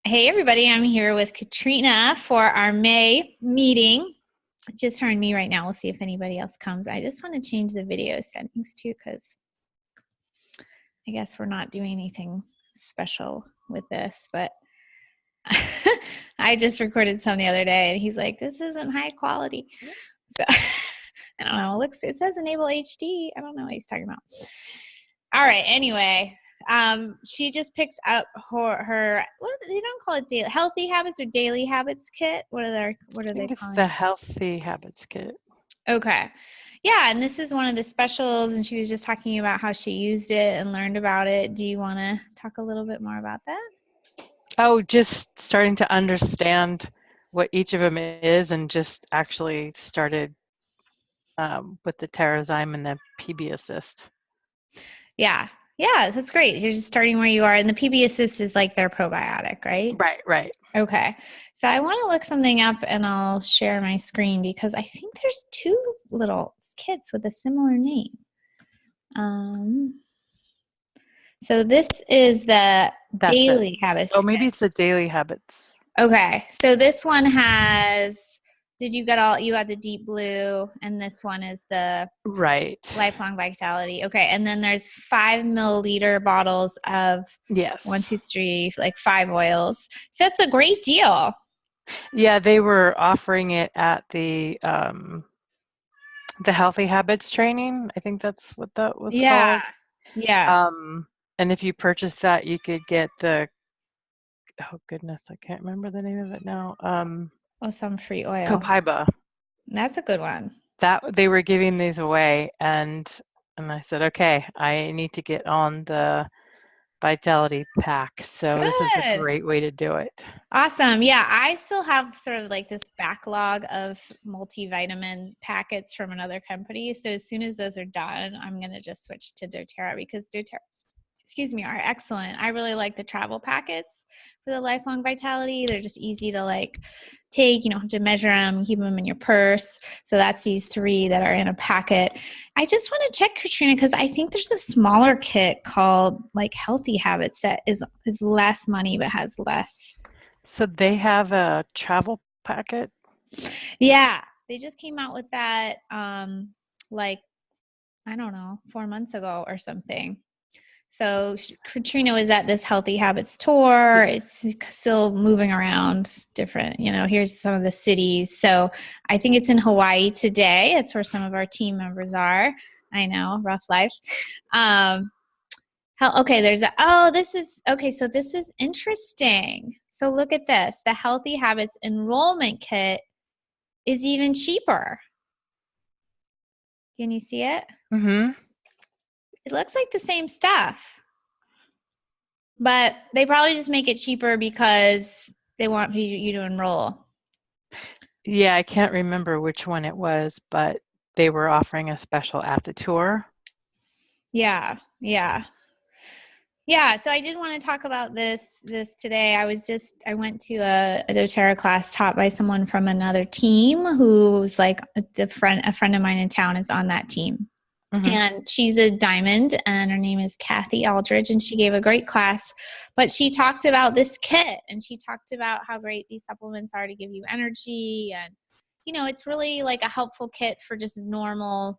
Hey, everybody. I'm here with Katrina for our May meeting. It's just her and me right now. We'll see if anybody else comes. I just want to change the video settings too, because I guess we're not doing anything special with this, but I just recorded some the other day and he's like, this isn't high quality. So I don't know. It says enable HD. I don't know what he's talking about. All right. Anyway, she just picked up her they don't call it daily healthy habits or daily habits kit. What are they It's calling the it? Healthy Habits Kit. Okay. Yeah, and this is one of the specials, and she was just talking about how she used it and learned about it. Do you want to talk a little bit more about that? Oh, just starting to understand what each of them is, and just actually started with the Terrazyme and the PB Assist. Yeah. Yeah, that's great. You're just starting where you are. And the PB Assist is like their probiotic, right? Right. Okay. So I want to look something up and I'll share my screen because I think there's two little kits with a similar name. So this is the That's it. Daily Habits Oh, kit. maybe it's the Daily Habits. Okay. So this one has, you got the deep blue, and this one is the Right. Lifelong Vitality. Okay. And then there's 5 milliliter bottles of Yes. 1, 2, 3, like 5 oils. So that's a great deal. Yeah, they were offering it at the Healthy Habits training. I think that's what that was Yeah. called. Yeah. And if you purchased that, you could get the, oh goodness, I can't remember the name of it now. Oh, some free oil. Copaiba. That's a good one. That they were giving these away, and I said, okay, I need to get on the Vitality pack. So this is a Good. great way to do it. Awesome. Yeah, I still have sort of like this backlog of multivitamin packets from another company. So as soon as those are done, I'm going to just switch to doTERRA because doTERRA, are excellent. I really like the travel packets for the Lifelong Vitality. They're just easy to like take. You don't have to measure them, keep them in your purse. So that's these 3 that are in a packet. I just want to check, Katrina, because I think there's a smaller kit called like Healthy Habits that is less money but has less. So they have a travel packet. Yeah, they just came out with that like I don't know, 4 months ago or something. So Katrina was at this Healthy Habits tour. It's still moving around different, here's some of the cities. So I think it's in Hawaii today. It's where some of our team members are. I know, rough life. Okay, so this is interesting. So look at this. The Healthy Habits enrollment kit is even cheaper. Can you see it? Mm-hmm. It looks like the same stuff, but they probably just make it cheaper because they want you to enroll. Yeah, I can't remember which one it was, but they were offering a special at the tour. Yeah. So I did want to talk about this today. I went to a doTERRA class taught by someone from another team who's like a friend of mine in town is on that team. Mm-hmm. And she's a diamond, and her name is Kathy Aldridge, and she gave a great class. But she talked about this kit, and she talked about how great these supplements are to give you energy. And, it's really like a helpful kit for just normal,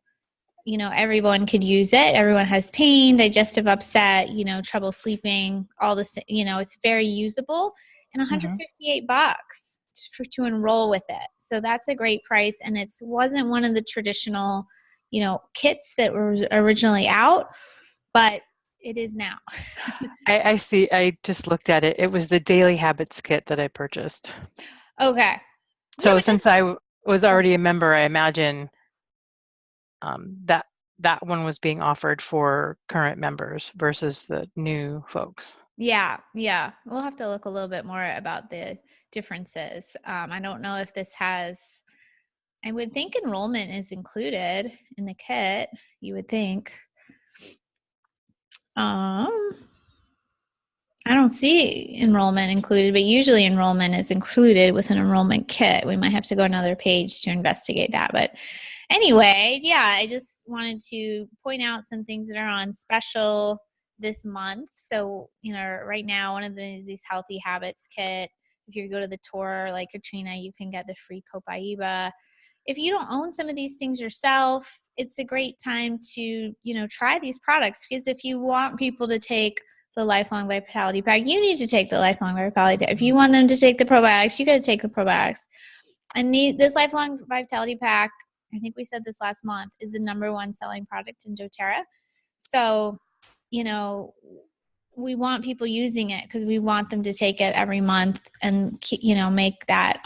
everyone could use it. Everyone has pain, digestive upset, trouble sleeping, all this, it's very usable, and $158 to enroll with it. So that's a great price. And it wasn't one of the traditional, kits that were originally out, but it is now. I see. I just looked at it. It was the Daily Habits kit that I purchased. Okay. So since I was already a member, I imagine that one was being offered for current members versus the new folks. Yeah. We'll have to look a little bit more about the differences. I don't know if this has, I would think enrollment is included in the kit. You would think. I don't see enrollment included, but usually enrollment is included with an enrollment kit. We might have to go another page to investigate that. But anyway, yeah, I just wanted to point out some things that are on special this month. So, right now, one of these Healthy Habits kit. If you go to the tour, like Katrina, you can get the free Copaiba. If you don't own some of these things yourself, it's a great time to, try these products, because if you want people to take the Lifelong Vitality Pack, you need to take the Lifelong Vitality Pack. If you want them to take the probiotics, you got to take the probiotics. And this Lifelong Vitality Pack, I think we said this last month, is the #1 selling product in doTERRA. So, we want people using it because we want them to take it every month and, make that,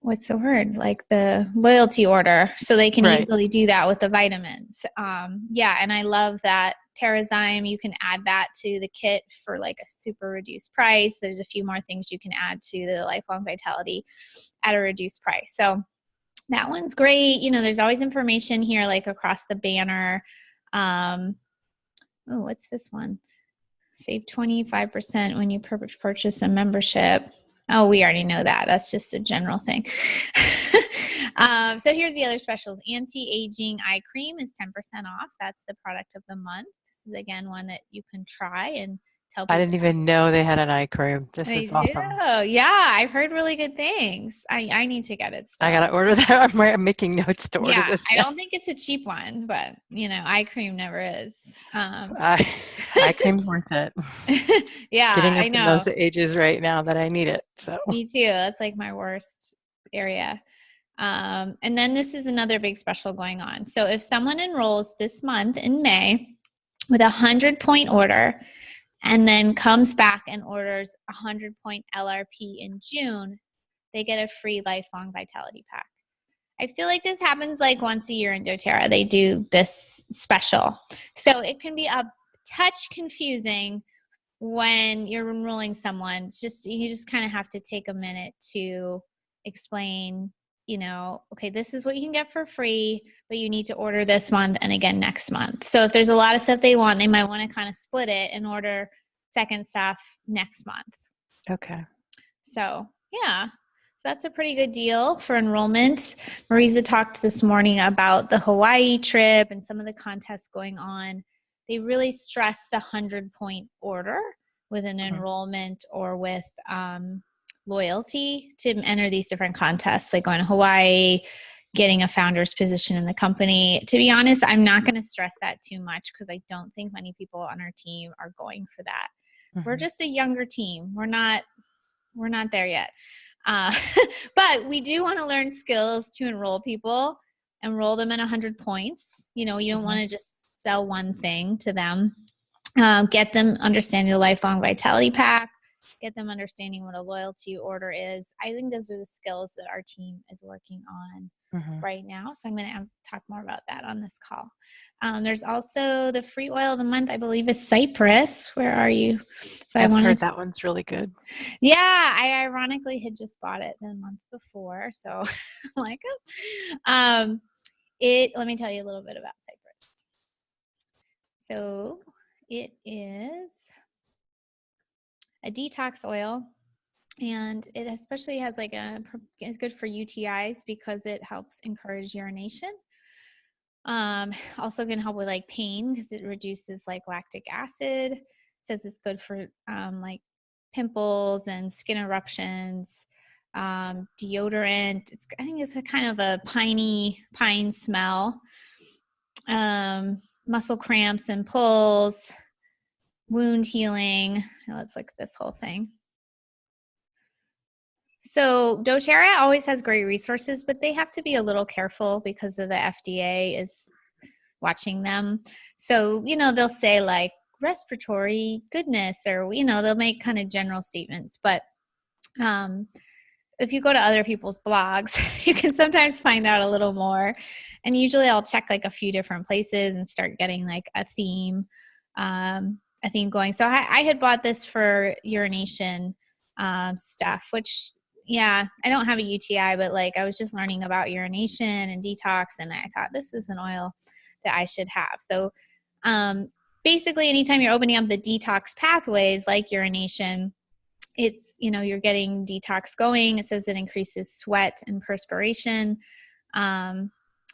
what's the word? Like the loyalty order, so they can easily do that with the vitamins. And I love that Terrazyme, you can add that to the kit for like a super reduced price. There's a few more things you can add to the Lifelong Vitality at a reduced price. So that one's great. There's always information here, like across the banner. What's this one? Save 25% when you purchase a membership. Oh, we already know that. That's just a general thing. So here's the other specials. Anti-aging eye cream is 10% off. That's the product of the month. This is, again, one that you can try and tell people. I didn't even know they had an eye cream. This is awesome. Yeah, I've heard really good things. I need to get it still. I got to order that. I'm making notes to order this. I don't think it's a cheap one, but, eye cream never is. Eye cream's worth it. Yeah, Getting up I know. in those ages right now that I need it. So me too. That's like my worst area. And then this is another big special going on. So if someone enrolls this month in May with a 100-point order and then comes back and orders a 100-point LRP in June, they get a free Lifelong Vitality Pack. I feel like this happens like once a year in doTERRA. They do this special. So it can be a touch confusing when you're enrolling someone. You just kind of have to take a minute to explain, okay, this is what you can get for free, but you need to order this month and again next month. So if there's a lot of stuff they want, they might want to kind of split it and order second stuff next month. Okay. So yeah, so that's a pretty good deal for enrollment. Marisa talked this morning about the Hawaii trip and some of the contests going on. They really stress the 100-point order with an enrollment or with loyalty to enter these different contests, like going to Hawaii, getting a founder's position in the company. To be honest, I'm not going to stress that too much because I don't think many people on our team are going for that. We're just a younger team. We're not there yet. But we do want to learn skills to enroll people, enroll them in 100 points. You don't want to just sell one thing to them. Get them understanding the Lifelong Vitality Pack, get them understanding what a loyalty order is. I think those are the skills that our team is working on right now. So I'm going to talk more about that on this call. There's also the free oil of the month, I believe, is Cypress. Where are you? So I've heard that one's really good. Yeah, I ironically had just bought it the month before. So I'm like, let me tell you a little bit about Cypress. So it is a detox oil, and it especially has it's good for UTIs because it helps encourage urination. Also can help with like pain because it reduces like lactic acid. It says it's good for like pimples and skin eruptions. Deodorant. I think it's a kind of a pine smell. Muscle cramps and pulls, wound healing. Let's look at this whole thing. So doTERRA always has great resources, but they have to be a little careful because of the FDA is watching them. So, they'll say like respiratory goodness, or, they'll make kind of general statements. But if you go to other people's blogs, you can sometimes find out a little more. And usually I'll check like a few different places and start getting like a theme going. So I had bought this for urination stuff, which, I don't have a UTI, but like I was just learning about urination and detox, and I thought this is an oil that I should have. So basically anytime you're opening up the detox pathways like urination, it's, you're getting detox going. It says it increases sweat and perspiration,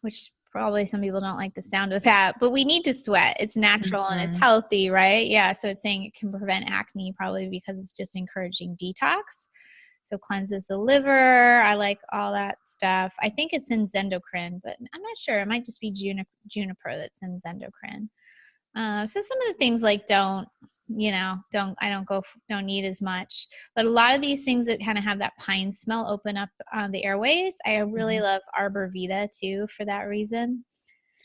which Probably some people don't like the sound of that, but we need to sweat. It's natural and it's Mhm. healthy, right? Yeah. So it's saying it can prevent acne probably because it's just encouraging detox. So cleanses the liver. I like all that stuff. I think it's in Zendocrine, but I'm not sure. It might just be Juniper that's in Zendocrine. So some of the things like don't need as much, but a lot of these things that kind of have that pine smell open up the airways. I really love Arbor Vita too for that reason.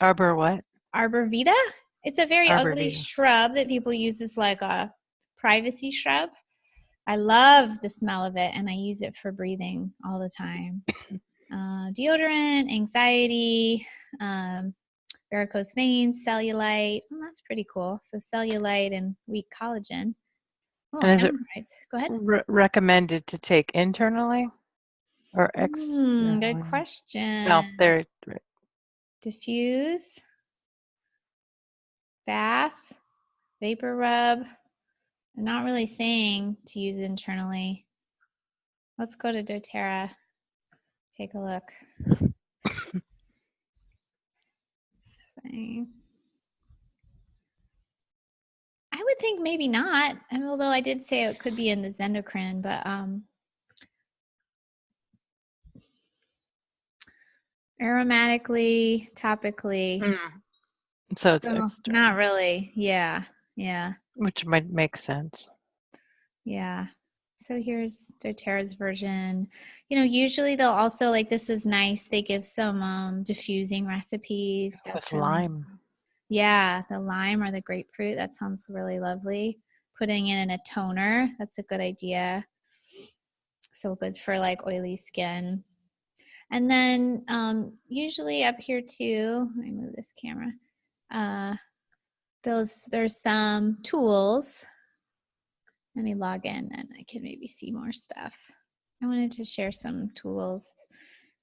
Arbor what? Arbor Vita. It's a very Arbor ugly Vitae. shrub that people use as like a privacy shrub. I love the smell of it, and I use it for breathing all the time. Deodorant, anxiety, varicose veins, cellulite. Oh, that's pretty cool. So cellulite and weak collagen. Oh, And is it hemorrhoids. Go ahead. recommended to take internally or Good externally? Well, question. there. Diffuse, bath, vapor rub. I'm not really saying to use internally. Let's go to doTERRA. Take a look. I would think maybe not. And although I did say it could be in the Zendocrine, but aromatically, topically. So it's So external, not really. Yeah. which might make sense. Yeah. So here's doTERRA's version. Usually they'll also like this is nice. They give some diffusing recipes. That's With really lime. Yeah, the lime or the grapefruit. That sounds really lovely. Putting it in a toner. That's a good idea. So good for like oily skin. And then usually up here too, let me move this camera. There's some tools. Let me log in and I can maybe see more stuff. I wanted to share some tools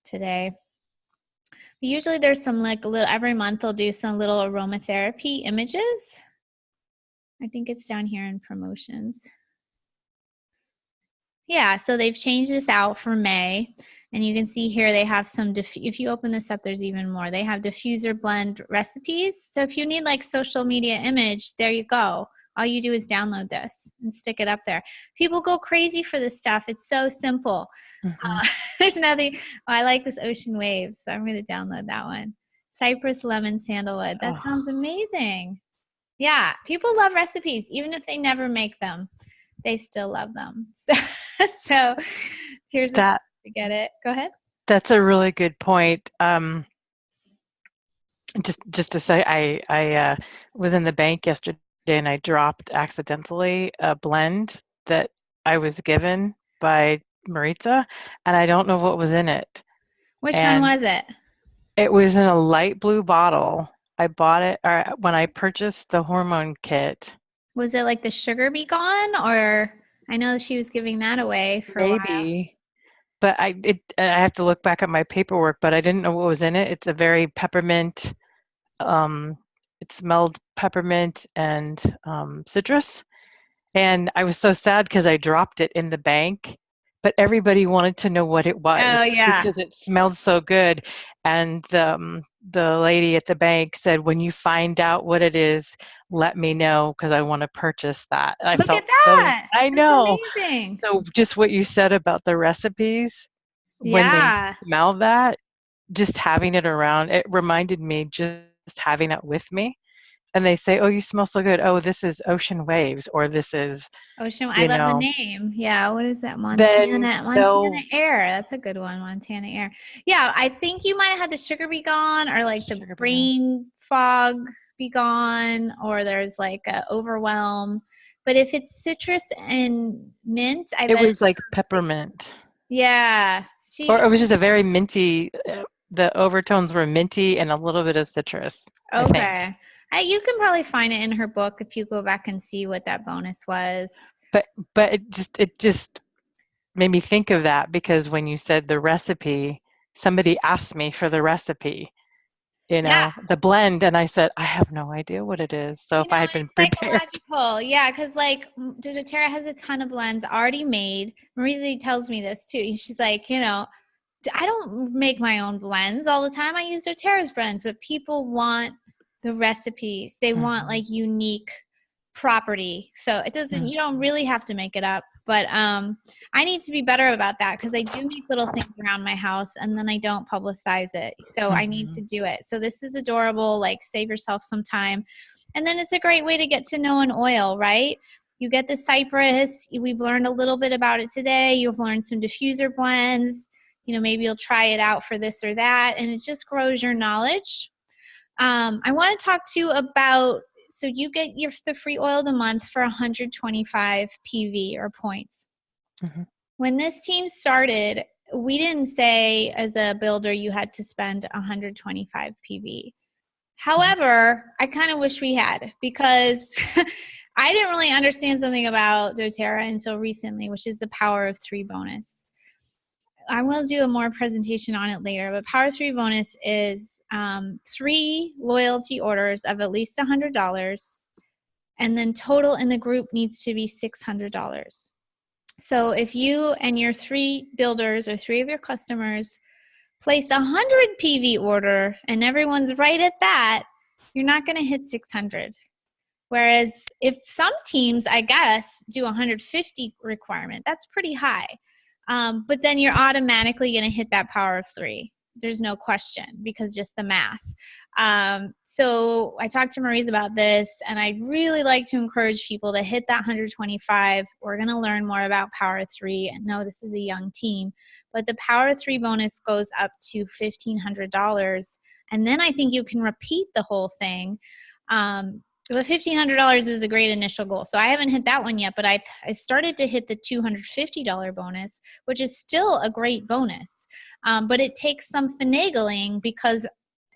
today. Usually there's some like a little, every month they'll do some little aromatherapy images. I think it's down here in promotions. Yeah, so they've changed this out for May, and you can see here they have some, if you open this up, there's even more. They have diffuser blend recipes. So if you need like social media image, there you go. All you do is download this and stick it up there. People go crazy for this stuff. It's so simple. There's nothing. Oh, I like this Ocean Waves, so I'm going to download that one. Cypress lemon sandalwood. That sounds amazing. Yeah, people love recipes, even if they never make them. They still love them. So here's that to get it. Go ahead. That's a really good point. Just to say, I was in the bank yesterday and I dropped accidentally a blend that I was given by Maritza, and I don't know what was in it. Which one And was it? it was in a light blue bottle. I bought it when I purchased the hormone kit. Was it like the sugar be gone, or I know she was giving that away for a while. Maybe, but I have to look back at my paperwork, but I didn't know what was in it. It's a very peppermint. It smelled peppermint and citrus. And I was so sad because I dropped it in the bank, but everybody wanted to know what it was. Oh yeah, because it smelled so good. And the lady at the bank said, "When you find out what it is, let me know because I want to purchase that." And I look felt at that. I That's know. amazing. So just what you said about the recipes, when they Yeah. smell that, just having it around, it reminded me just having it with me. And they say, "Oh, you smell so good. Oh, this is Ocean Waves," or "This is, Ocean. I you love the know." name. Yeah. What is that? Then Montana they'll Air. That's a good one. Montana Air. Yeah. I think you might have had the sugar be gone, or like the sugar beer. brain fog be gone, or there's like a overwhelm. But if it's citrus and mint, I It bet was like peppermint, yeah. or it was just a very minty. The overtones were minty and a little bit of citrus, I think. Okay. You can probably find it in her book if you go back and see what that bonus was. But it just made me think of that because when you said the recipe, somebody asked me for the recipe, Yeah. the blend, and I said I have no idea what it is. So if I had been It's prepared. psychological. Yeah, because like doTERRA has a ton of blends already made. Marisa tells me this too. She's like, I don't make my own blends all the time. I use doTERRA's blends, but people want the recipes. They want like unique property. So it doesn't, you don't really have to make it up, but I need to be better about that because I do make little things around my house and then I don't publicize it. So I need to do it. So this is adorable. Like, save yourself some time. And then it's a great way to get to know an oil, right? You get the cypress. We've learned a little bit about it today. You've learned some diffuser blends. You know, maybe you'll try it out for this or that, and it just grows your knowledge. I want to talk to you about, so you get the free oil of the month for 125 PV or points. When this team started, we didn't say as a builder you had to spend 125 PV. However, I kind of wish we had, because I didn't really understand something about doTERRA until recently, which is the Power of 3 bonus. I will do a more presentation on it later, but Power 3 bonus is 3 loyalty orders of at least $100, and then total in the group needs to be $600. So if you and your 3 builders or 3 of your customers place a 100 PV order and everyone's right at that, you're not going to hit 600. Whereas if some teams, I guess, do 150 requirement, that's pretty high. But then you're automatically going to hit that Power of 3. There's no question, because just the math. So I talked to Maurice about this, and I'd really like to encourage people to hit that 125. We're going to learn more about Power of 3. And no, this is a young team, but the Power of 3 bonus goes up to $1,500. And then I think you can repeat the whole thing. But $1,500 is a great initial goal. So I haven't hit that one yet, but I started to hit the $250 bonus, which is still a great bonus. But it takes some finagling because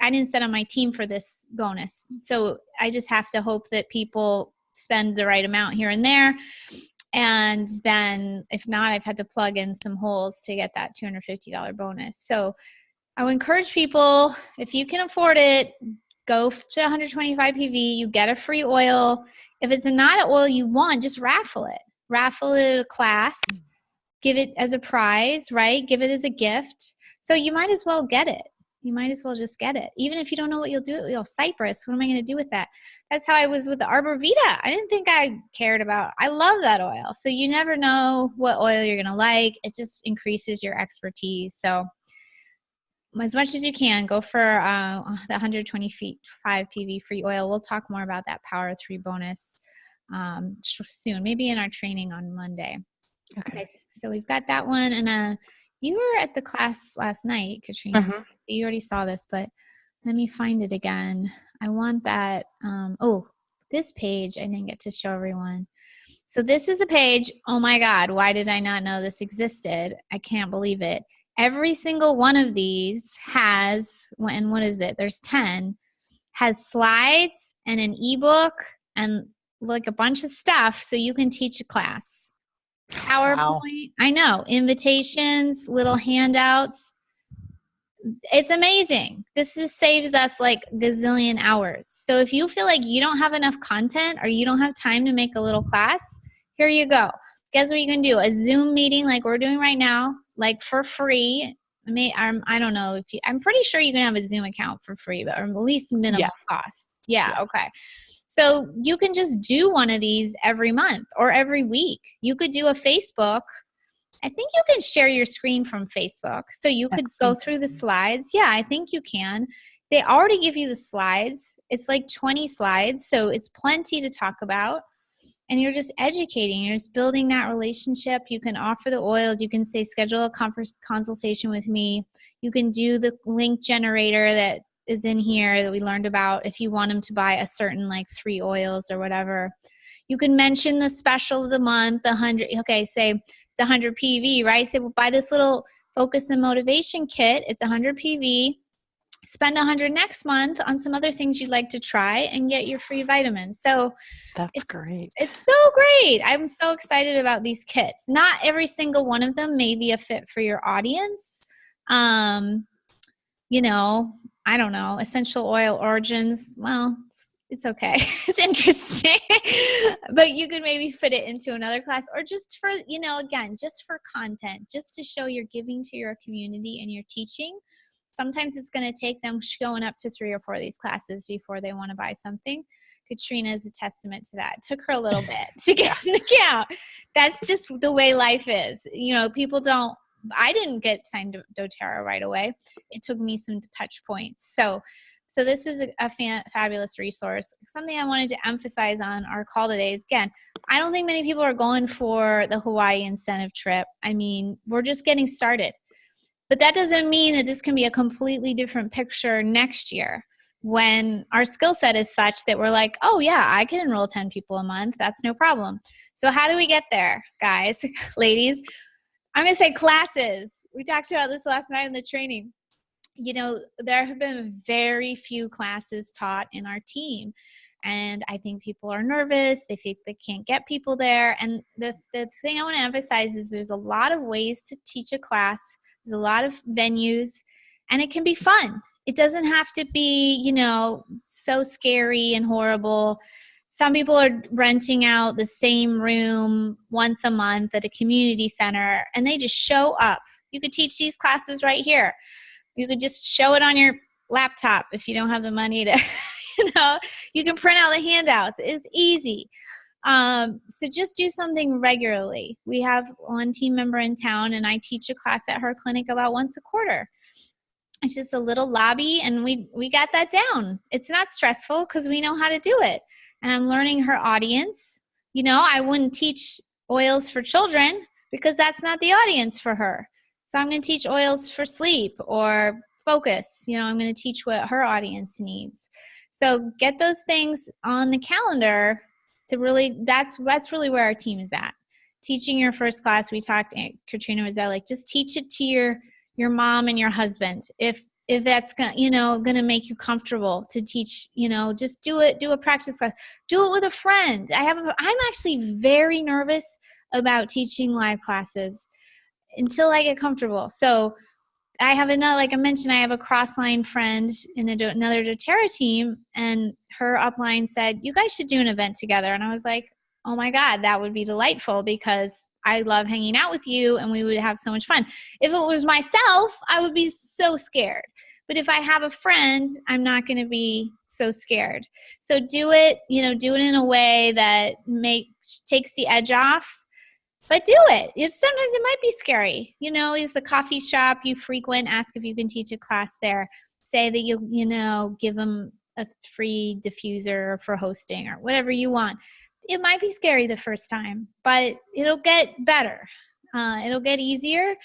I didn't set on my team for this bonus. So I just have to hope that people spend the right amount here and there. And then if not, I've had to plug in some holes to get that $250 bonus. So I would encourage people, if you can afford it, go to 125 PV, you get a free oil. If it's not an oil you want, just raffle it. Raffle it at a class. Give it as a prize, right? Give it as a gift. So you might as well get it. You might as well just get it. Even if you don't know what you'll do, cypress, what am I going to do with that? That's how I was with the Arbor Vita. I didn't think I cared about, I love that oil. So you never know what oil you're going to like. It just increases your expertise. So as much as you can, go for the 125 PV free oil. We'll talk more about that Power 3 bonus soon, maybe in our training on Monday. Okay, so we've got that one. And you were at the class last night, Katrina. So you already saw this, but let me find it again. I want that. This page I didn't get to show everyone. So this is a page. Oh my God, why did I not know this existed? I can't believe it. Every single one of these has, and what is it? There's 10, has slides and an ebook and like a bunch of stuff so you can teach a class. PowerPoint, wow. I know, invitations, little handouts. It's amazing. This just saves us like gazillion hours. So if you feel like you don't have enough content or you don't have time to make a little class, here you go. Guess what you can do? A Zoom meeting like we're doing right now, like for free. I don't know if you, I'm pretty sure you can have a Zoom account for free, but or at least minimal costs. Yeah, okay. So you can just do one of these every month or every week. You could do a Facebook. I think you can share your screen from Facebook. So you could go through the slides. Yeah, I think you can. They already give you the slides. It's like 20 slides, so it's plenty to talk about. And you're just educating. You're just building that relationship. You can offer the oils. You can say, schedule a consultation with me. You can do the link generator that is in here that we learned about if you want them to buy a certain like 3 oils or whatever. You can mention the special of the month, the 100. Okay, say it's 100 PV, right? Say, well, buy this little focus and motivation kit. It's 100 PV. Spend 100 next month on some other things you'd like to try and get your free vitamins. So that's great. It's so great. I'm so excited about these kits. Not every single one of them may be a fit for your audience. You know, I don't know, essential oil origins. Well, It's okay. It's interesting. But you could maybe fit it into another class, or just for, again, just for content, just to show you're giving to your community and you're teaching. Sometimes it's going to take them showing up to 3 or 4 of these classes before they want to buy something. Katrina is a testament to that. It took her a little bit to get an account. That's just the way life is. People don't, I didn't get signed to doTERRA right away. It took me some touch points. So this is a fabulous resource. Something I wanted to emphasize on our call today is, again, I don't think many people are going for the Hawaii incentive trip. I mean, we're just getting started. But that doesn't mean that this can be a completely different picture next year when our skill set is such that we're like, oh yeah, I can enroll 10 people a month. That's no problem. So how do we get there, guys, ladies? I'm going to say classes. We talked about this last night in the training. There have been very few classes taught in our team. And I think people are nervous. They think they can't get people there. And the thing I want to emphasize is there's a lot of ways to teach a class. There's a lot of venues, and it can be fun. It doesn't have to be, so scary and horrible. Some people are renting out the same room once a month at a community center, and they just show up. You could teach these classes right here. You could just show it on your laptop if you don't have the money to, you can print out the handouts. It's easy. So just do something regularly. We have one team member in town, and I teach a class at her clinic about once a quarter. It's just a little lobby, and we got that down. It's not stressful because we know how to do it. And I'm learning her audience. I wouldn't teach oils for children because that's not the audience for her. So I'm going to teach oils for sleep or focus. I'm going to teach what her audience needs. So get those things on the calendar to really, that's really where our team is at. Teaching your first class, we talked, Katrina was there, like, just teach it to your mom and your husband. If that's gonna make you comfortable to teach, just do it. Do a practice class. Do it with a friend. I'm actually very nervous about teaching live classes until I get comfortable. So I have like I mentioned, I have a cross-line friend in another doTERRA team, and her upline said, you guys should do an event together. And I was like, oh my God, that would be delightful because I love hanging out with you and we would have so much fun. If it was myself, I would be so scared. But if I have a friend, I'm not going to be so scared. So do it in a way that takes the edge off. But do it. Sometimes it might be scary. It's a coffee shop you frequent. Ask if you can teach a class there. Say that you'll, give them a free diffuser for hosting or whatever you want. It might be scary the first time, but it'll get better. It'll get easier.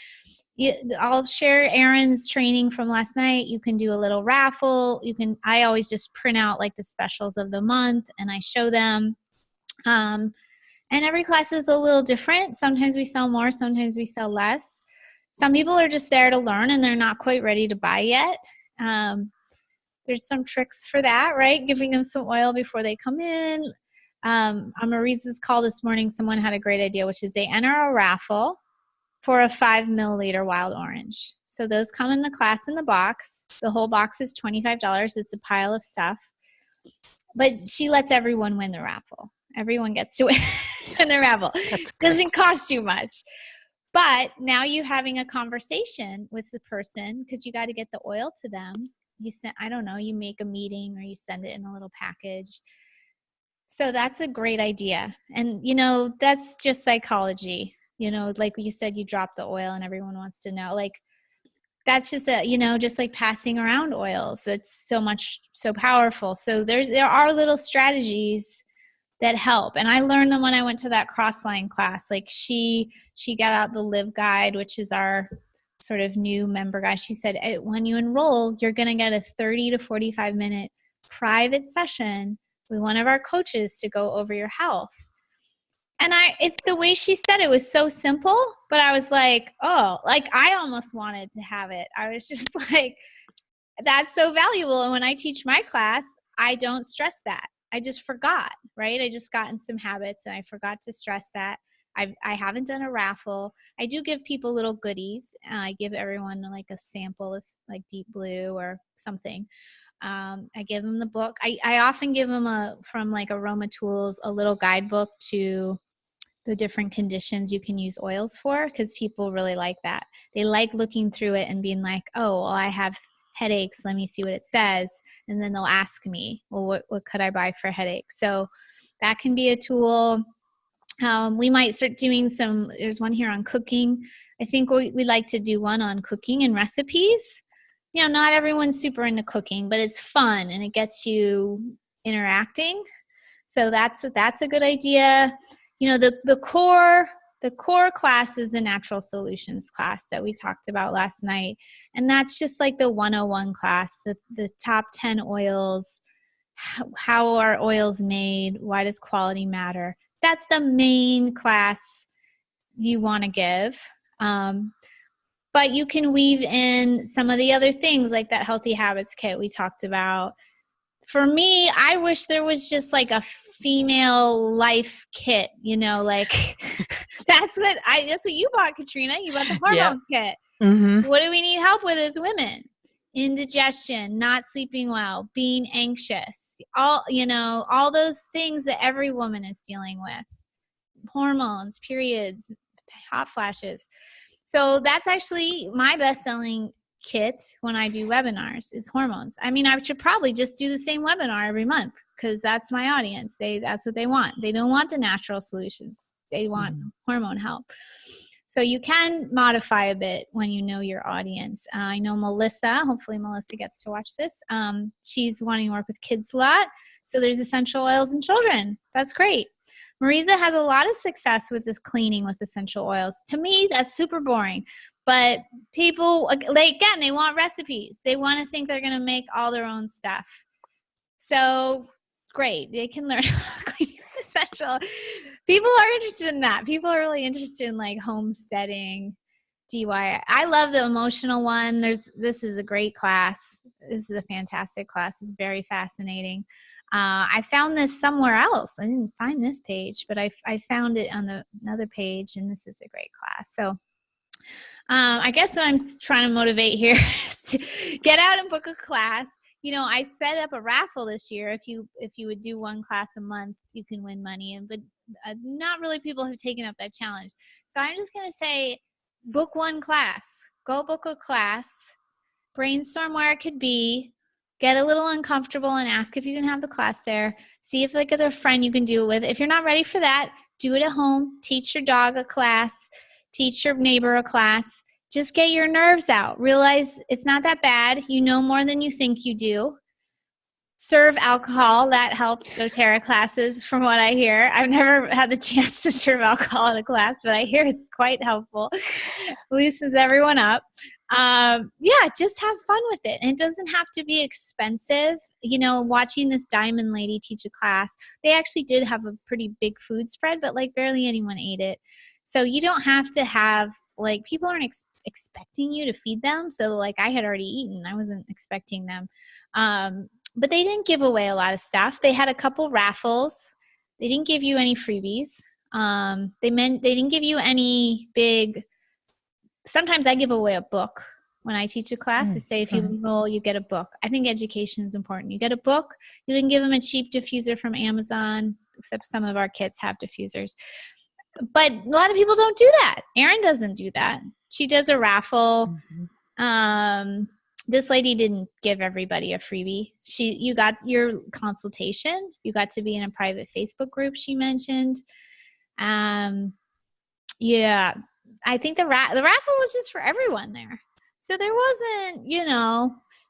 I'll share Erin's training from last night. You can do a little raffle. I always just print out like the specials of the month and I show them. And every class is a little different. Sometimes we sell more, sometimes we sell less. Some people are just there to learn and they're not quite ready to buy yet. There's some tricks for that, right? Giving them some oil before they come in. On Marisa's call this morning, someone had a great idea, which is they enter a raffle for a 5 milliliter wild orange. So those come in the class in the box. The whole box is $25. It's a pile of stuff. But she lets everyone win the raffle. Everyone gets to win the raffle. It doesn't cost you much. But now you're having a conversation with the person because you got to get the oil to them. You make a meeting or you send it in a little package. So that's a great idea. And, that's just psychology. Like you said, you drop the oil and everyone wants to know. Like, that's just just like passing around oils. It's so powerful. So there are little strategies that help. And I learned them when I went to that Crossline class. Like she got out the Live Guide, which is our sort of new member guide. She said, when you enroll, you're going to get a 30 to 45 minute private session with one of our coaches to go over your health. And it's the way she said it was so simple, but I was like, oh, like I almost wanted to have it. I was just like, that's so valuable. And when I teach my class, I don't stress that. I just forgot, right? I just got in some habits and I forgot to stress that. I haven't done a raffle. I do give people little goodies. I give everyone like a sample of like Deep Blue or something. I give them the book. I often give them from like Aroma Tools, a little guidebook to the different conditions you can use oils for, because people really like that. They like looking through it and being like, oh, well, I have headaches. Let me see what it says. And then they'll ask me, well, what could I buy for headaches? So that can be a tool. We might start doing there's one here on cooking. I think we'd like to do one on cooking and recipes. You know, not everyone's super into cooking, but it's fun and it gets you interacting. So that's a good idea. You know, the core class is the natural solutions class that we talked about last night. And that's just like the 101 class, the top 10 oils, how are oils made, why does quality matter? That's the main class you want to give. But you can weave in some of the other things like that Healthy Habits kit we talked about. For me, I wish there was just like a female life kit, you know, like that's what you bought, Katrina. You bought the hormone kit. Mm-hmm. What do we need help with as women? Indigestion, not sleeping well, being anxious, all those things that every woman is dealing with. Hormones, periods, hot flashes. So that's actually my best-selling kit when I do webinars is hormones. I mean, I should probably just do the same webinar every month because that's my audience. That's what they want. They don't want the natural solutions. They want hormone help. So you can modify a bit when you know your audience. I know Melissa, hopefully Melissa gets to watch this. She's wanting to work with kids a lot. So there's essential oils in children. That's great. Marisa has a lot of success with this cleaning with essential oils. To me, that's super boring. But people, they want recipes. They want to think they're going to make all their own stuff. So great. They can learn cleaning essential. People are interested in that. People are really interested in like homesteading, DIY. I love the emotional one. This is a great class. This is a fantastic class. It's very fascinating. I found this somewhere else. I didn't find this page, but I found it on another page, and this is a great class. So I guess what I'm trying to motivate here is to get out and book a class. You know, I set up a raffle this year. If you would do one class a month, you can win money. But not really people have taken up that challenge. So I'm just going to say, book one class. Go book a class. Brainstorm where it could be. Get a little uncomfortable and ask if you can have the class there. See if like a friend you can do it with. If you're not ready for that, do it at home. Teach your dog a class. Teach your neighbor a class. Just get your nerves out. Realize it's not that bad. You know more than you think you do. Serve alcohol. That helps doTERRA classes from what I hear. I've never had the chance to serve alcohol in a class, but I hear it's quite helpful. Loosens everyone up. Just have fun with it. And it doesn't have to be expensive. You know, watching this Diamond lady teach a class, they actually did have a pretty big food spread, but like barely anyone ate it. So you don't have to have, like, people aren't expecting you to feed them. So like I had already eaten. I wasn't expecting them. But they didn't give away a lot of stuff. They had a couple raffles. They didn't give you any freebies. They didn't give you any big. Sometimes I give away a book when I teach a class. I say if you enroll, you get a book. I think education is important. You get a book. You can give them a cheap diffuser from Amazon, except some of our kits have diffusers. But a lot of people don't do that. Erin doesn't do that. She does a raffle. This lady didn't give everybody a freebie. You got your consultation. You got to be in a private Facebook group she mentioned. I think the raffle was just for everyone there. So there wasn't,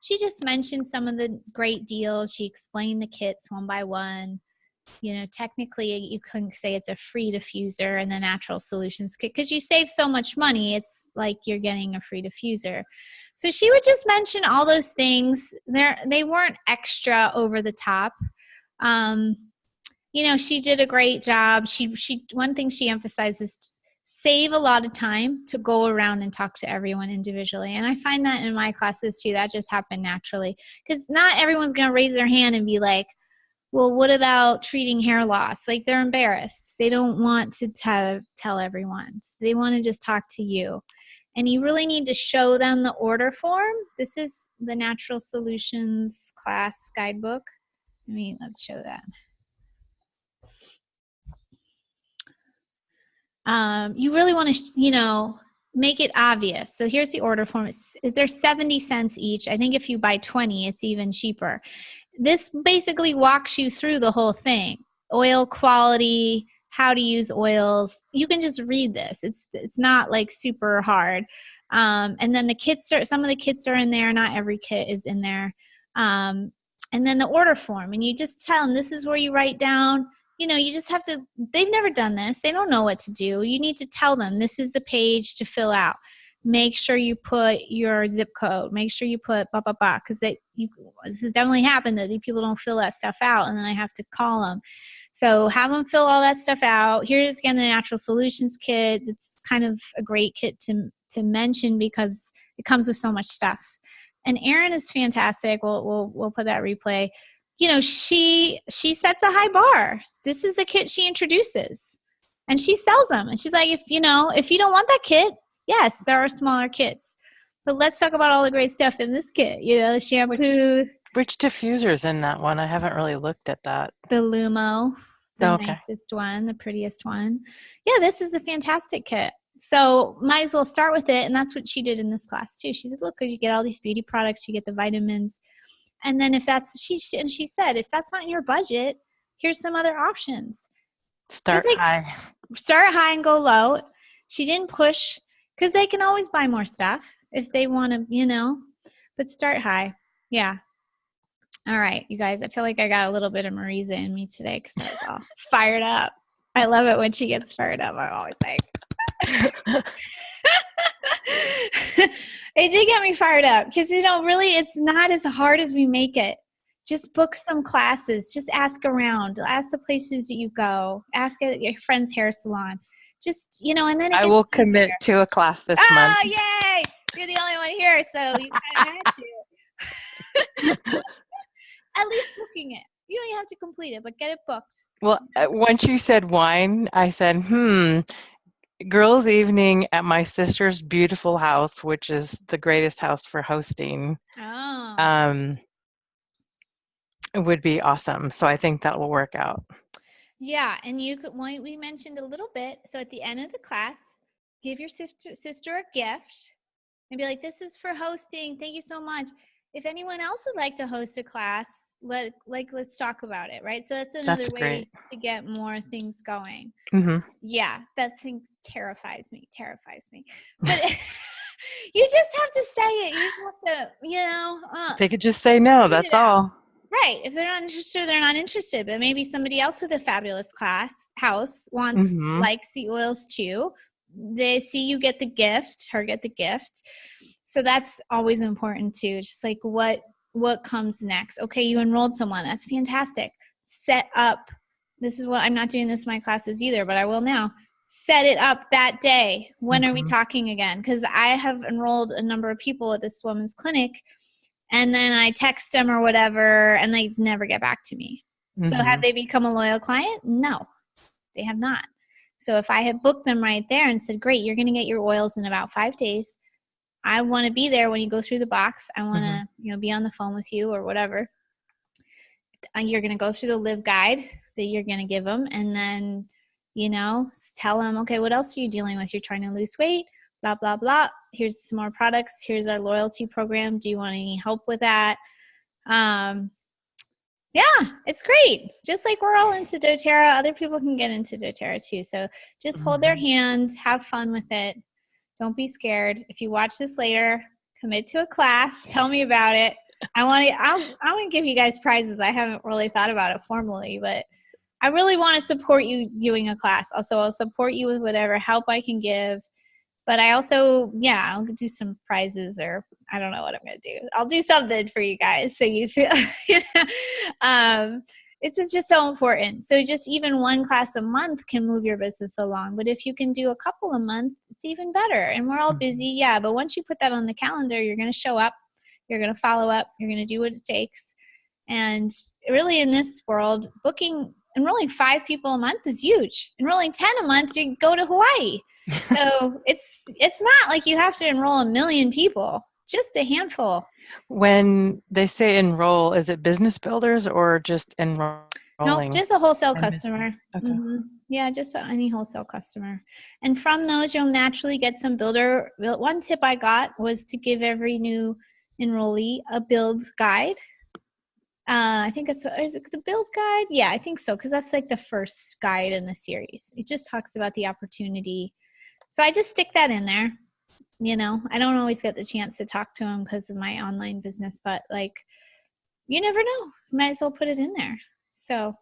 she just mentioned some of the great deals. She explained the kits one by one. Technically you couldn't say it's a free diffuser and the natural solutions kit because you save so much money. It's like you're getting a free diffuser. So she would just mention all those things. They weren't extra over the top. She did a great job. She one thing she emphasizes, save a lot of time to go around and talk to everyone individually. And I find that in my classes too. That just happened naturally because not everyone's going to raise their hand and be like, well, what about treating hair loss? Like they're embarrassed. They don't want to tell everyone. They want to just talk to you. And you really need to show them the order form. This is the Natural Solutions class guidebook. Let's show that. You really want to, make it obvious. So here's the order form. They're 70 cents each. I think if you buy 20, it's even cheaper. This basically walks you through the whole thing. Oil quality, how to use oils. You can just read this. It's not like super hard. And then some of the kits are in there. Not every kit is in there. And then the order form. And you just tell them this is where you write down. You just have to, they've never done this. They don't know what to do. You need to tell them this is the page to fill out. Make sure you put your zip code. Make sure you put because this has definitely happened that people don't fill that stuff out, and then I have to call them. So have them fill all that stuff out. Here's again the Natural Solutions kit. It's kind of a great kit to mention because it comes with so much stuff. And Erin is fantastic. We'll put that replay. She sets a high bar. This is a kit she introduces, and she sells them. And she's like, if you don't want that kit, yes, there are smaller kits, but let's talk about all the great stuff in this kit. The shampoo. Which diffuser's in that one? I haven't really looked at that. The Lumo, the nicest one, the prettiest one. Yeah, this is a fantastic kit. So might as well start with it, and that's what she did in this class too. She said, look, you get all these beauty products, you get the vitamins. And then she said, if that's not in your budget, here's some other options. Start high. Start high and go low. She didn't push because they can always buy more stuff if they want to, but start high. Yeah. All right, you guys, I feel like I got a little bit of Marisa in me today because I was all fired up. I love it when she gets fired up. I'm always like, it did get me fired up because, really it's not as hard as we make it. Just book some classes. Just ask around. Ask the places that you go. Ask at your friend's hair salon. Just, and then I will commit to a class this month. Oh, yay! You're the only one here, so you kind of had to. At least booking it. You don't even have to complete it, but get it booked. Well, once you said wine, I said, girls' evening at my sister's beautiful house, which is the greatest house for hosting. Oh. It would be awesome. So I think that will work out. Yeah, and we mentioned a little bit. So at the end of the class, give your sister a gift and be like, this is for hosting. Thank you so much. If anyone else would like to host a class, let's talk about it, right? So that's another way to get more things going. Mm-hmm. Yeah, that thing terrifies me. But you just have to say it. You just have to, They could just say no, that's all. Right. If they're not interested, they're not interested. But maybe somebody else with a fabulous house likes the oils too. They see you get the gift, get the gift. So that's always important too. Just like what comes next. Okay, you enrolled someone. That's fantastic. Set up. This is what I'm not doing this in my classes either, but I will now. Set it up that day. When are we talking again? Because I have enrolled a number of people at this woman's clinic, and then I text them or whatever, and they never get back to me. So have they become a loyal client? No, they have not. So if I had booked them right there and said, great, you're going to get your oils in about 5 days. I want to be there when you go through the box. I want to, be on the phone with you or whatever. You're going to go through the Live guide that you're going to give them. And then, tell them, okay, what else are you dealing with? You're trying to lose weight, blah, blah, blah. Here's some more products. Here's our loyalty program. Do you want any help with that? Yeah, it's great. Just like we're all into doTERRA, other people can get into doTERRA too. So just hold their hand, have fun with it. Don't be scared. If you watch this later, commit to a class. Tell me about it. I want to give you guys prizes. I haven't really thought about it formally, but I really want to support you doing a class. Also, I'll support you with whatever help I can give. But I also, I'll do some prizes, or I don't know what I'm going to do. I'll do something for you guys so you feel, it's just so important. So just even one class a month can move your business along. But if you can do a couple a month, it's even better. And we're all busy, but once you put that on the calendar, you're going to show up, you're going to follow up, you're going to do what it takes. And really in this world, booking enrolling 5 people a month is huge. Enrolling 10 a month, you go to Hawaii. So it's not like you have to enroll 1 million people, just a handful. When they say enroll, is it business builders or just enrolling? Nope, just a wholesale in customer. business? Okay. Yeah, just any wholesale customer. And from those, you'll naturally get some builder. One tip I got was to give every new enrollee a build guide. I think is it the build guide? Yeah, I think so, because that's like the first guide in the series. It just talks about the opportunity. So I just stick that in there. You know, I don't always get the chance to talk to them because of my online business, but like, you never know. Might as well put it in there. So,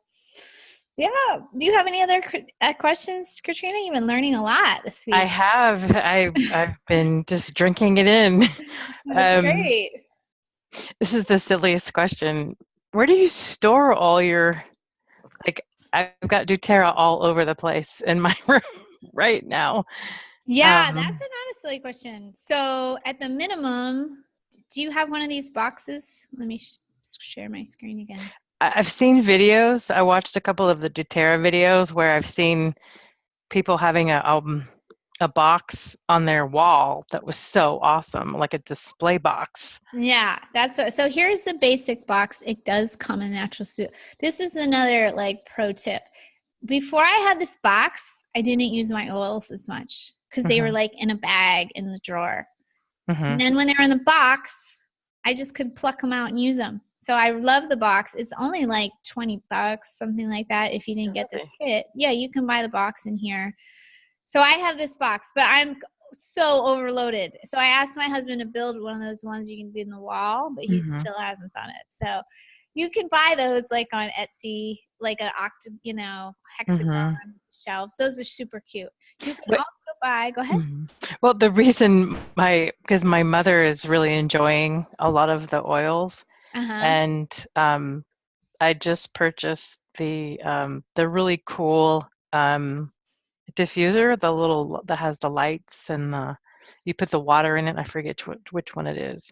yeah. Do you have any other questions, Katrina? You've been learning a lot this week. I have. I've been just drinking it in. That's great. This is the silliest question. Where do you store all your, like, I've got doTERRA all over the place in my room right now. Yeah, that's not a silly question. So at the minimum, do you have one of these boxes? Let me share my screen again. I've seen videos. I watched a couple of the doTERRA videos where I've seen people having a box on their wall that was so awesome, like a display box. Yeah, that's what. So here's the basic box. It does come in natural soup. This is another like pro tip. Before I had this box, I didn't use my oils as much because they were like in a bag in the drawer. And then when they were in the box, I just could pluck them out and use them. So I love the box. It's only like $20, something like that. If you didn't get this kit, yeah, you can buy the box in here. So I have this box, but I'm so overloaded. So I asked my husband to build one of those ones you can do in the wall, but he still hasn't done it. So you can buy those like on Etsy, like an hexagon shelves. Those are super cute. You can also buy, go ahead. Well, the reason because my mother is really enjoying a lot of the oils, and I just purchased the really cool diffuser, the little that has the lights and you put the water in it. I forget which one it is.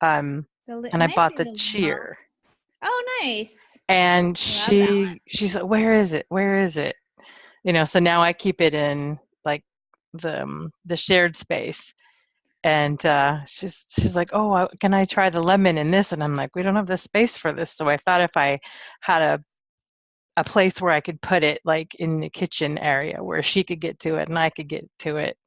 And I bought the cheer. Oh, nice. And she's like, where is it? Where is it? You know, so now I keep it in like the shared space. And she's like, oh, can I try the lemon in this? And I'm like, we don't have the space for this. So I thought if I had a place where I could put it, like in the kitchen area where she could get to it and I could get to it,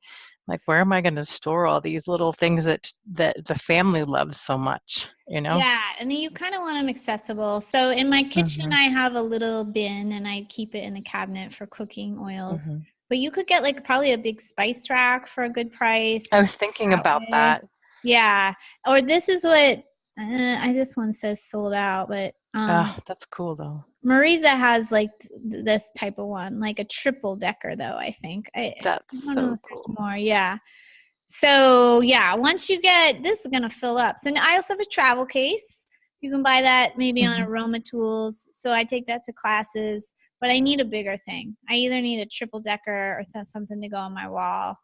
like, where am I going to store all these little things that the family loves so much, you know? Yeah, and you kind of want them accessible. So in my kitchen, I have a little bin and I keep it in the cabinet for cooking oils. But you could get like probably a big spice rack for a good price. I was thinking about that. Yeah. Or this is what, this one says sold out, but. That's cool though. Marisa has like this type of one, like a triple decker though, I think. That's so cool. More, yeah. So yeah, once you get, this is gonna fill up. So I also have a travel case. You can buy that maybe on Aroma Tools. So I take that to classes, but I need a bigger thing. I either need a triple decker or something to go on my wall.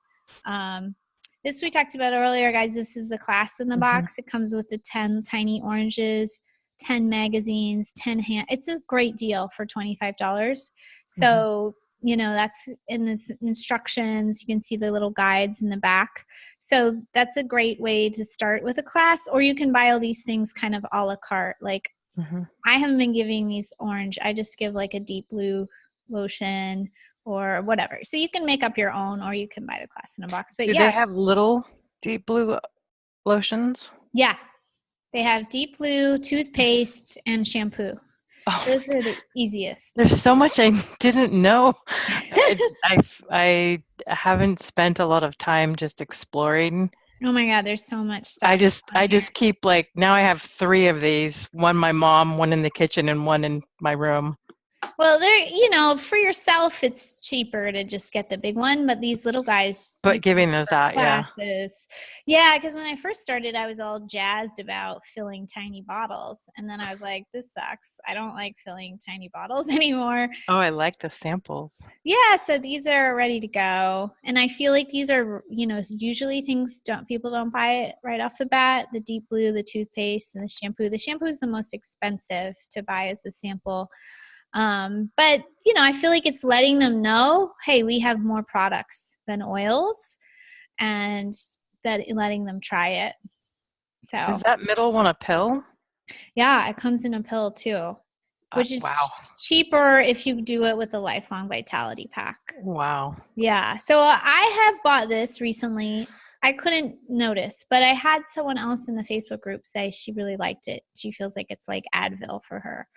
This we talked about earlier, guys. This is the class in the box. It comes with the 10 tiny oranges, 10 magazines, 10 it's a great deal for $25. So, you know, that's in the instructions. You can see the little guides in the back. So that's a great way to start with a class, or you can buy all these things kind of a la carte. Like I haven't been giving these orange. I just give like a deep blue lotion or whatever. So you can make up your own, or you can buy the class in a box. But do they have little deep blue lotions? Yeah. They have deep blue, toothpaste, and shampoo. Oh, those are the easiest. There's so much I didn't know. I haven't spent a lot of time just exploring. Oh my God, there's so much stuff. I just keep like, now I have 3 of these, one my mom, one in the kitchen, and one in my room. Well, they're, you know, for yourself, it's cheaper to just get the big one, but these little guys. But giving those out, classes. Yeah, because when I first started, I was all jazzed about filling tiny bottles. And then I was like, this sucks. I don't like filling tiny bottles anymore. Oh, I like the samples. Yeah, so these are ready to go. And I feel like these are, you know, usually people don't buy it right off the bat. The deep blue, the toothpaste, and the shampoo. The shampoo is the most expensive to buy as a sample. But, I feel like it's letting them know, hey, we have more products than oils, and that letting them try it. So Is that middle one a pill? yeah, it comes in a pill too, which is Wow. cheaper if you do it with a Lifelong Vitality pack. Wow. Yeah. So I have bought this recently. I couldn't notice, but I had someone else in the Facebook group say she really liked it. She feels like it's like Advil for her.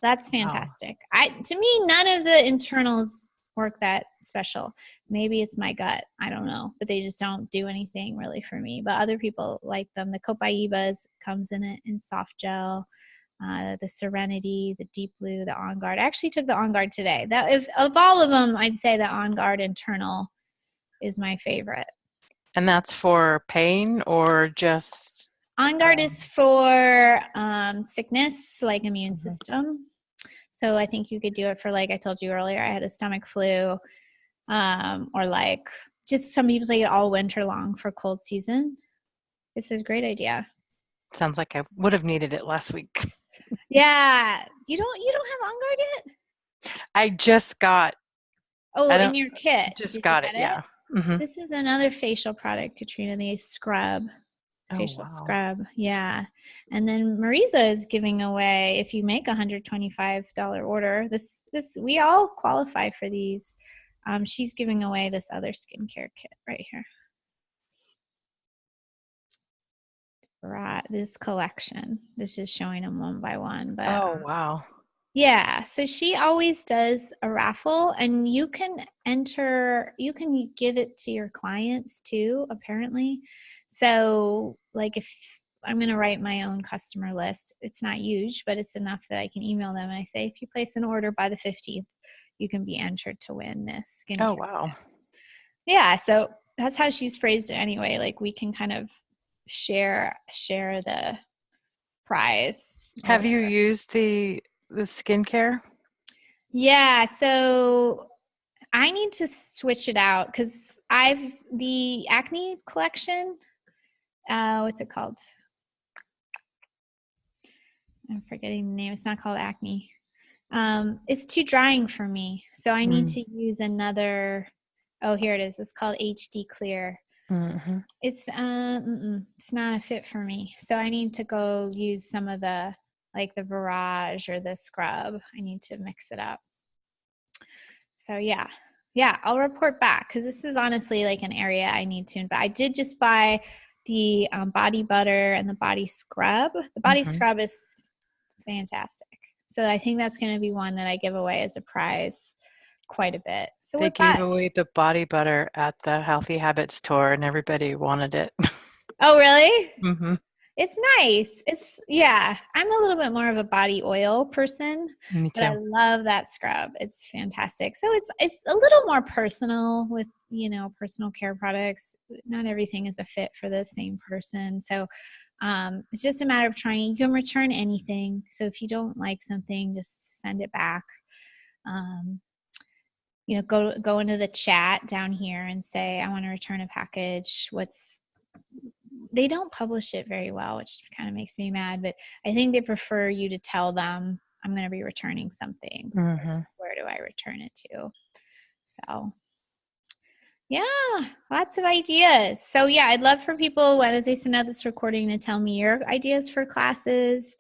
That's fantastic. To me, none of the internals work that special. Maybe it's my gut. I don't know, but they just don't do anything really for me. But other people like them. The Copaiba comes in it in soft gel. The Serenity, the Deep Blue, the On Guard. I actually took the On Guard today. That of all of them, I'd say the On Guard internal is my favorite. And that's for pain or just? On Guard is for sickness, like immune system. So I think you could do it for, like I told you earlier, I had a stomach flu, or like just some people say it all winter long for cold season. This is a great idea. Sounds like I would have needed it last week. Yeah. You don't have On Guard yet? I just got. In your kit. Just got it. Yeah. Mm-hmm. This is another facial product, Katrina. The scrub. Facial scrub. Yeah. And then Marisa is giving away, if you make $125 order, this we all qualify for these. She's giving away this other skincare kit right here. Right. This collection. This is showing them one by one. But wow. Yeah. So she always does a raffle, and you can give it to your clients too, apparently. So like if I'm going to write my own customer list, it's not huge, but it's enough that I can email them. And I say, if you place an order by the 15th, you can be entered to win this skincare. Oh, wow. Kit. Yeah. So that's how she's phrased it anyway. Like we can kind of share the prize. Have you used the skincare? Yeah, so I need to switch it out because the acne collection, what's it called? I'm forgetting the name. It's not called acne. It's too drying for me. So I need to use another. Oh, here it is. It's called HD Clear. Mm-hmm. It's not a fit for me. So I need to go use some of the, like the Barrage or the scrub. I need to mix it up. So yeah, I'll report back because this is honestly like an area I need to. But I did just buy the body butter and the body scrub. The body scrub is fantastic. So I think that's going to be one that I give away as a prize quite a bit. So they gave away the body butter at the Healthy Habits tour and everybody wanted it. Oh, really? Mm-hmm. It's nice. I'm a little bit more of a body oil person. Me too. But I love that scrub. It's fantastic. So it's a little more personal with, personal care products. Not everything is a fit for the same person. So it's just a matter of trying. You can return anything. So if you don't like something, just send it back. Go into the chat down here and say, I want to return a package. They don't publish it very well, which kind of makes me mad, but I think they prefer you to tell them I'm going to be returning something. Mm-hmm. Where do I return it to? So yeah, lots of ideas. So yeah, I'd love for people, as they send out this recording, to tell me your ideas for classes.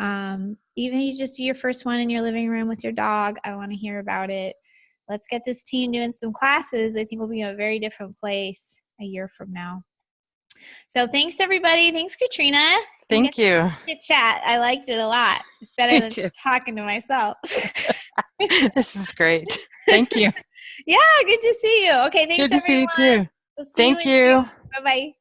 Even if you just do your first one in your living room with your dog, I want to hear about it. Let's get this team doing some classes. I think we'll be in a very different place a year from now. So thanks, everybody. Thanks, Katrina. Thank you. Good chat. I liked it a lot. It's better than just talking to myself. This is great. Thank you. Yeah, good to see you. Okay, thanks, everyone. Good to see you too. We'll see Thank you. Bye-bye.